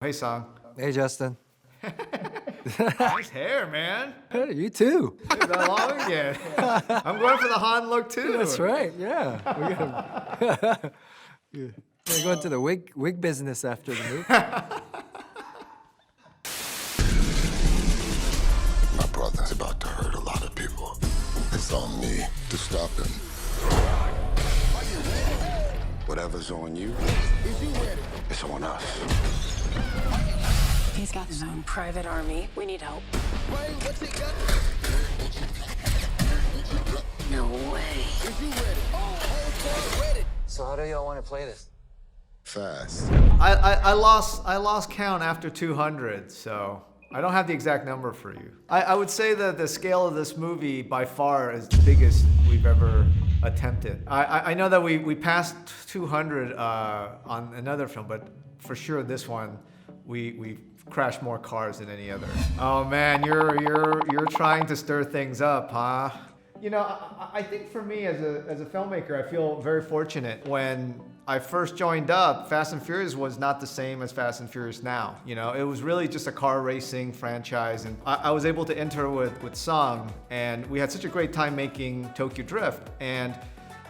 Hey, Song. Hey, Justin. Nice hair, man. Hey, you too. Dude, that long again. I'm going for the Han look too. That's right. Yeah. We're going to the wig business after the movie. My brother's about to hurt a lot of people. It's on me to stop him. Whatever's on you, it's on us. He's got his own private army. We need help. No way. So how do y'all want to play this? Fast. I lost count after 200, so I don't have the exact number for you. I would say that the scale of this movie by far is the biggest we've ever attempted. I know that we passed 200 on another film, but for sure this one we crashed more cars than any other. Oh man, you're trying to stir things up, huh? You know, I think for me as a filmmaker, I feel very fortunate. When I first joined up, Fast and Furious was not the same as Fast and Furious now. You know, it was really just a car racing franchise, and I was able to enter with Sung, and we had such a great time making Tokyo Drift. And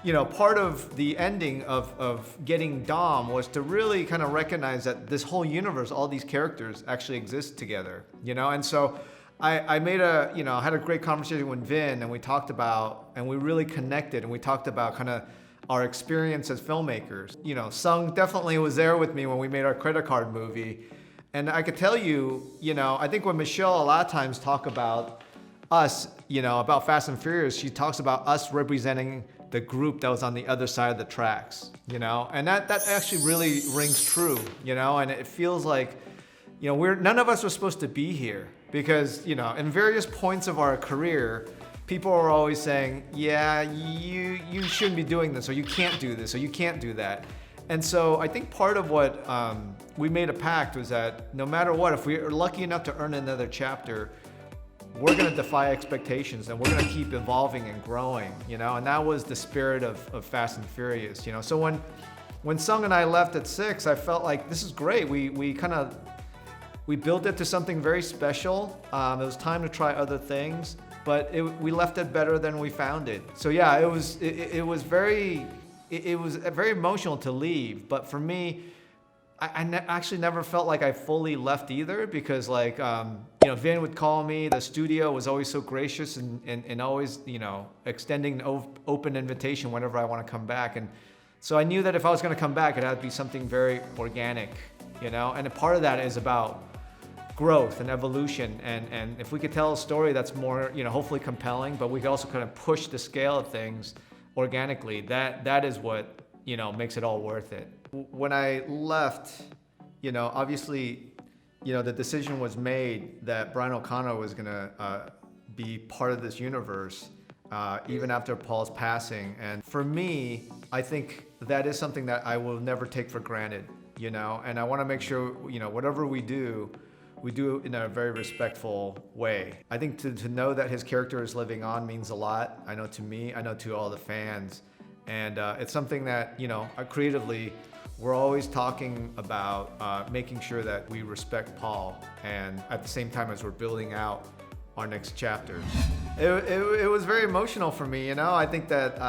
you know, part of the ending of getting Dom was to really kind of recognize that this whole universe, all these characters actually exist together, you know? And so I made had a great conversation with Vin, and we talked about, and we really connected, and we talked about kind of our experience as filmmakers. You know, Sung definitely was there with me when we made our credit card movie. And I could tell you, you know, I think when Michelle a lot of times talk about us, you know, about Fast and Furious, she talks about us representing the group that was on the other side of the tracks, you know? And that actually really rings true, you know? And it feels like, you know, none of us were supposed to be here because, you know, in various points of our career, people are always saying, yeah, you shouldn't be doing this, or you can't do this, or you can't do that. And so I think part of what we made a pact was that no matter what, if we are lucky enough to earn another chapter, we're gonna defy expectations and we're gonna keep evolving and growing, you know? And that was the spirit of Fast and Furious, you know? So when Sung and I left at 6, I felt like this is great. We built it to something very special. It was time to try other things, but we left it better than we found it. So yeah, it was very emotional to leave, but for me, I actually never felt like I fully left either, because like, you know, Vin would call me, the studio was always so gracious and always, you know, extending an open invitation whenever I want to come back. And so I knew that if I was going to come back, it had to be something very organic, you know, and a part of that is about growth and evolution. And if we could tell a story that's more, you know, hopefully compelling, but we could also kind of push the scale of things organically, that is what, you know, makes it all worth it. When I left, you know, obviously, you know, the decision was made that Brian O'Connor was gonna be part of this universe, even after Paul's passing. And for me, I think that is something that I will never take for granted, you know, and I wanna make sure, you know, whatever we do in a very respectful way. I think to know that his character is living on means a lot. I know to me, I know to all the fans. And it's something that, you know, creatively, we're always talking about making sure that we respect Paul, and at the same time as we're building out our next chapters. It was very emotional for me, you know? I think that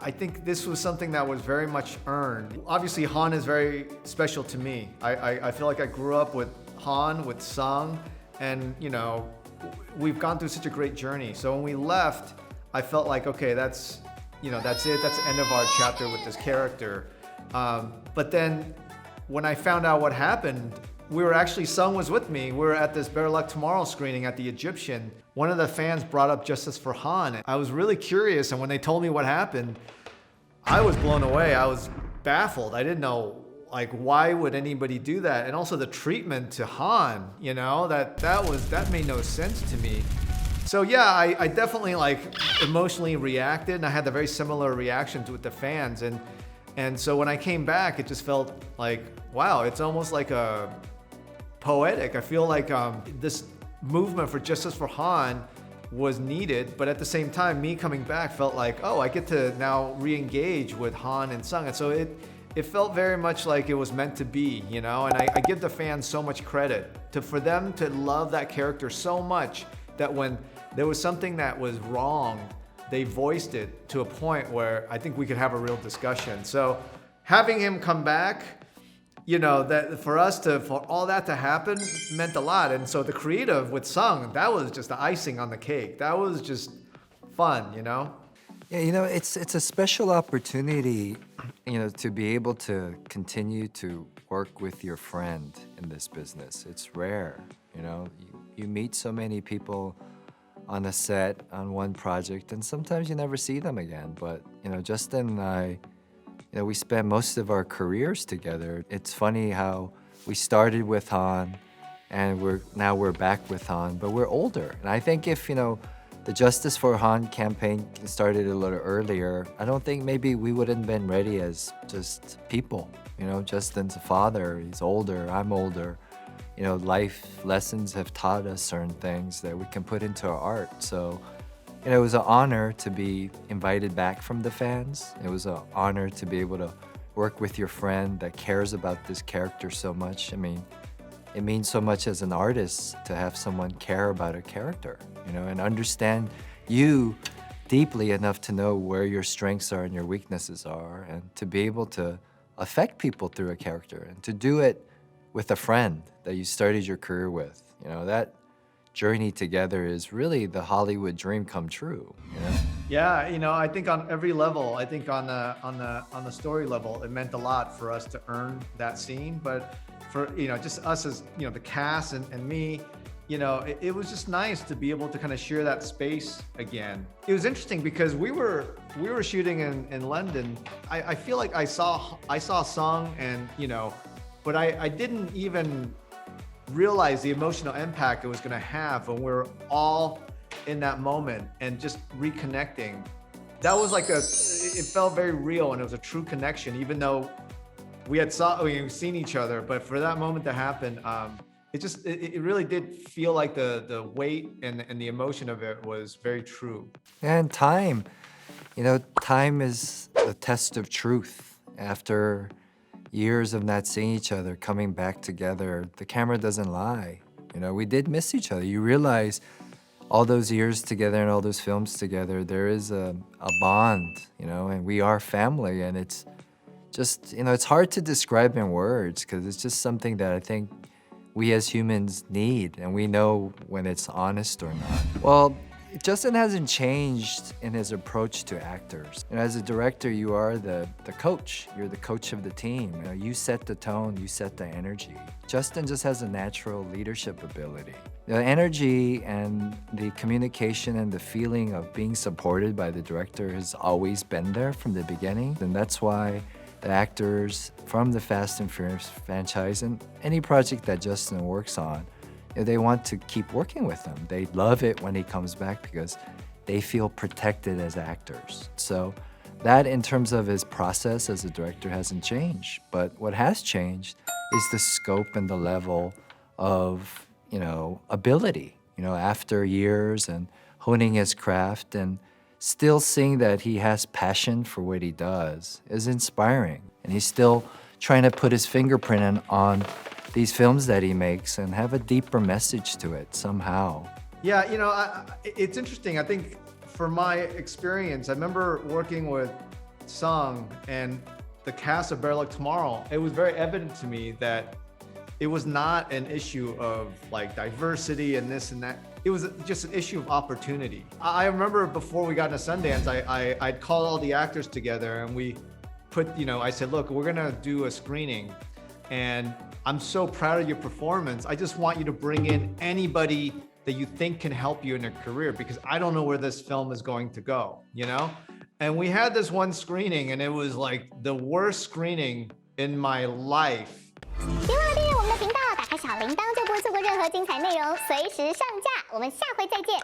I think this was something that was very much earned. Obviously, Han is very special to me. I feel like I grew up with Han, with Sung, and, you know, we've gone through such a great journey. So when we left, I felt like, okay, that's it. That's the end of our chapter with this character. But then when I found out what happened, Sung was with me. We were at this Better Luck Tomorrow screening at the Egyptian. One of the fans brought up Justice for Han. I was really curious, and when they told me what happened, I was blown away. I was baffled. I didn't know, like, why would anybody do that? And also the treatment to Han, you know, that made no sense to me. So yeah, I definitely like emotionally reacted, and I had a very similar reaction with the fans. And so when I came back, it just felt like, wow, it's almost like a poetic. I feel like this movement for Justice for Han was needed, but at the same time, me coming back felt like, oh, I get to now re-engage with Han and Sung. And so it felt very much like it was meant to be, you know? And I give the fans so much credit for them to love that character so much that when there was something that was wrong, they voiced it to a point where I think we could have a real discussion. So having him come back, you know, that for all that to happen meant a lot. And so the creative with Sung, that was just the icing on the cake. That was just fun, you know? Yeah, you know, it's a special opportunity, you know, to be able to continue to work with your friend in this business. It's rare, you know. You meet so many people on a set, on one project, and sometimes you never see them again. But, you know, Justin and I, you know, we spent most of our careers together. It's funny how we started with Han, and now we're back with Han, but we're older. And I think if, you know, the Justice for Han campaign started a little earlier, I don't think maybe we wouldn't have been ready as just people. You know, Justin's a father, he's older, I'm older. You know, life lessons have taught us certain things that we can put into our art. So, you know, it was an honor to be invited back from the fans. It was an honor to be able to work with your friend that cares about this character so much. I mean, it means so much as an artist to have someone care about a character, you know, and understand you deeply enough to know where your strengths are and your weaknesses are, and to be able to affect people through a character, and to do it with a friend that you started your career with. You know, that journey together is really the Hollywood dream come true, you know? Yeah, you know, I think on every level, I think on the story level, it meant a lot for us to earn that scene. But for, you know, just us as, you know, the cast and me, you know, it was just nice to be able to kind of share that space again. It was interesting because we were shooting in London. I feel like I saw Sung, and, you know, but I didn't even realize the emotional impact it was going to have when we were all in that moment and just reconnecting. That was like it felt very real, and it was a true connection, even though we've seen each other. But for that moment to happen, it really did feel like the weight and the emotion of it was very true. And time, you know, time is the test of truth. After years of not seeing each other, coming back together, the camera doesn't lie. You know, we did miss each other. You realize all those years together and all those films together, there is a bond, you know, and we are family. And it's just, you know, it's hard to describe in words, because it's just something that I think we as humans need, and we know when it's honest or not. Well, Justin hasn't changed in his approach to actors. You know, as a director, you are the coach. You're the coach of the team. You know, you set the tone, you set the energy. Justin just has a natural leadership ability. The energy and the communication and the feeling of being supported by the director has always been there from the beginning. And that's why the actors from the Fast and Furious franchise and any project that Justin works on, you know, they want to keep working with him. They love it when he comes back because they feel protected as actors. So that, in terms of his process as a director, hasn't changed. But what has changed is the scope and the level of, you know, ability. You know, after years and honing his craft and still seeing that he has passion for what he does is inspiring. And he's still trying to put his fingerprint on these films that he makes and have a deeper message to it somehow. Yeah, you know, it's interesting. I think for my experience, I remember working with Sung and the cast of Better Luck Tomorrow. It was very evident to me that it was not an issue of like diversity and this and that. It was just an issue of opportunity. I remember before we got into Sundance, I'd called all the actors together and we put, you know, I said, look, we're gonna do a screening, and I'm so proud of your performance. I just want you to bring in anybody that you think can help you in your career, because I don't know where this film is going to go, you know? And we had this one screening, and it was like the worst screening in my life. 别忘了订阅我们的频道，打开小铃铛就不会错过任何精彩内容，随时上架。我们下回再见。